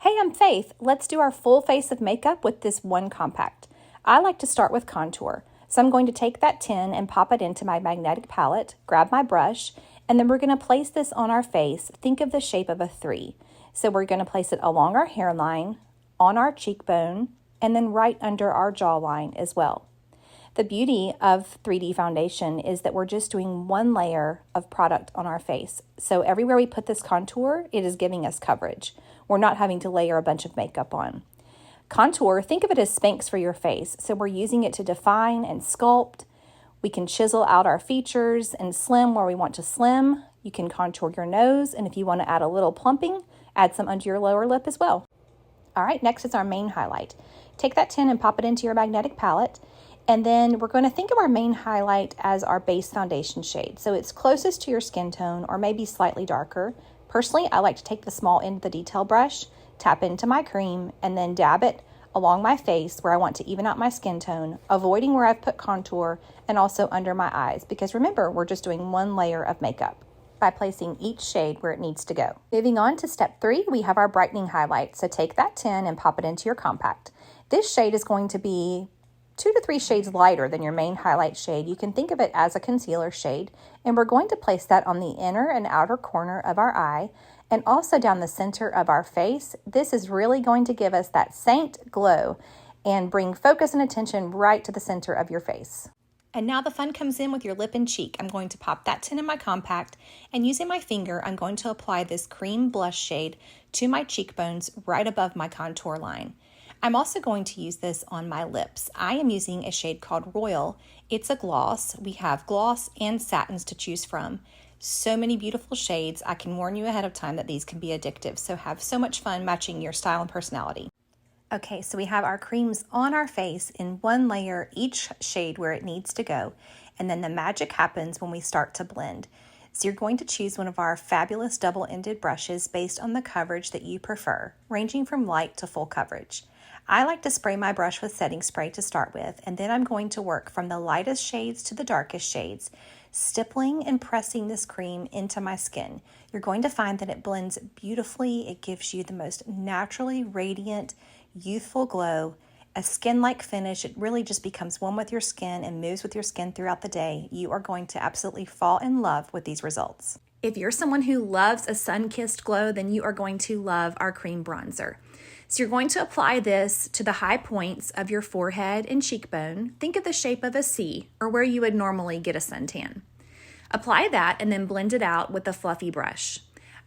Hey, I'm Faith. Let's do our full face of makeup with this one compact. I like to start with contour. So I'm going to take that 10 and pop it into my magnetic palette, grab my brush, and then we're going to place this on our face. Think of the shape of a 3. So we're going to place it along our hairline, on our cheekbone, and then right under our jawline as well. The beauty of 3D foundation is that we're just doing one layer of product on our face. So everywhere we put this contour, it is giving us coverage. We're not having to layer a bunch of makeup on. Contour, think of it as Spanx for your face. So we're using it to define and sculpt. We can chisel out our features and slim where we want to slim. You can contour your nose, and if you want to add a little plumping, add some under your lower lip as well. All right, next is our main highlight. Take that 10 and pop it into your magnetic palette. And then we're going to think of our main highlight as our base foundation shade. So it's closest to your skin tone or maybe slightly darker. Personally, I like to take the small end of the detail brush, tap into my cream, and then dab it along my face where I want to even out my skin tone, avoiding where I've put contour and also under my eyes. Because remember, we're just doing one layer of makeup by placing each shade where it needs to go. Moving on to step 3, we have our brightening highlight. So take that 10 and pop it into your compact. This shade is going to be 2 to 3 shades lighter than your main highlight shade. You can think of it as a concealer shade, and we're going to place that on the inner and outer corner of our eye and also down the center of our face. This is really going to give us that saint glow and bring focus and attention right to the center of your face. And now the fun comes in with your lip and cheek. I'm going to pop that 10 in my compact, and using my finger, I'm going to apply this cream blush shade to my cheekbones right above my contour line. I'm also going to use this on my lips. I am using a shade called Royal. It's a gloss. We have gloss and satins to choose from. So many beautiful shades. I can warn you ahead of time that these can be addictive, so have so much fun matching your style and personality. Okay, so we have our creams on our face in one layer, each shade where it needs to go, and then the magic happens when we start to blend. So you're going to choose one of our fabulous double-ended brushes based on the coverage that you prefer, ranging from light to full coverage. I like to spray my brush with setting spray to start with, and then I'm going to work from the lightest shades to the darkest shades, stippling and pressing this cream into my skin. You're going to find that it blends beautifully. It gives you the most naturally radiant, youthful glow, a skin-like finish. It really just becomes one with your skin and moves with your skin throughout the day. You are going to absolutely fall in love with these results. If you're someone who loves a sun-kissed glow, then you are going to love our cream bronzer. So you're going to apply this to the high points of your forehead and cheekbone. Think of the shape of a C, or where you would normally get a suntan. Apply that and then blend it out with a fluffy brush.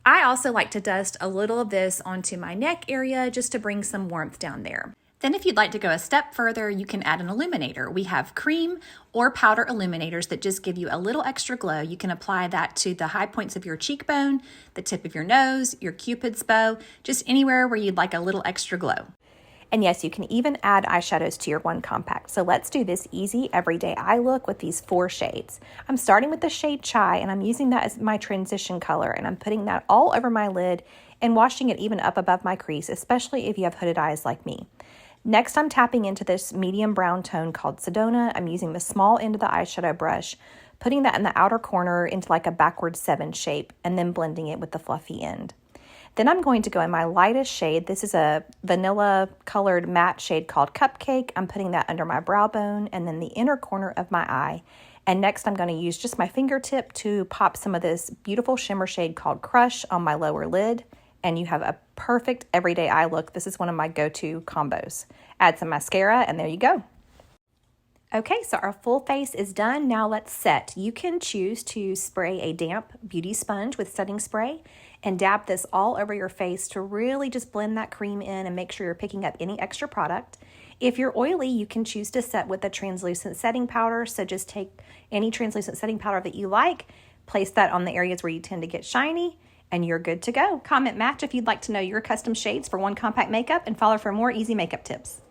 I also like to dust a little of this onto my neck area just to bring some warmth down there. Then if you'd like to go a step further, you can add an illuminator. We have cream or powder illuminators that just give you a little extra glow. You can apply that to the high points of your cheekbone, the tip of your nose, your cupid's bow, just anywhere where you'd like a little extra glow. And yes, you can even add eyeshadows to your one compact. So let's do this easy everyday eye look with these 4 shades. I'm starting with the shade Chai, and I'm using that as my transition color, and I'm putting that all over my lid and washing it even up above my crease, especially if you have hooded eyes like me. Next, I'm tapping into this medium brown tone called Sedona. I'm using the small end of the eyeshadow brush, putting that in the outer corner into like a backward 7 shape, and then blending it with the fluffy end. Then I'm going to go in my lightest shade. This is a vanilla colored matte shade called Cupcake. I'm putting that under my brow bone and then the inner corner of my eye. And next I'm going to use just my fingertip to pop some of this beautiful shimmer shade called Crush on my lower lid. And you have a perfect everyday eye look. This is one of my go-to combos. Add some mascara and there you go. Okay, so our full face is done. Now let's set. You can choose to spray a damp beauty sponge with setting spray and dab this all over your face to really just blend that cream in and make sure you're picking up any extra product. If you're oily, you can choose to set with a translucent setting powder. So just take any translucent setting powder that you like, place that on the areas where you tend to get shiny, and you're good to go. Comment match if you'd like to know your custom shades for one compact makeup, and follow for more easy makeup tips.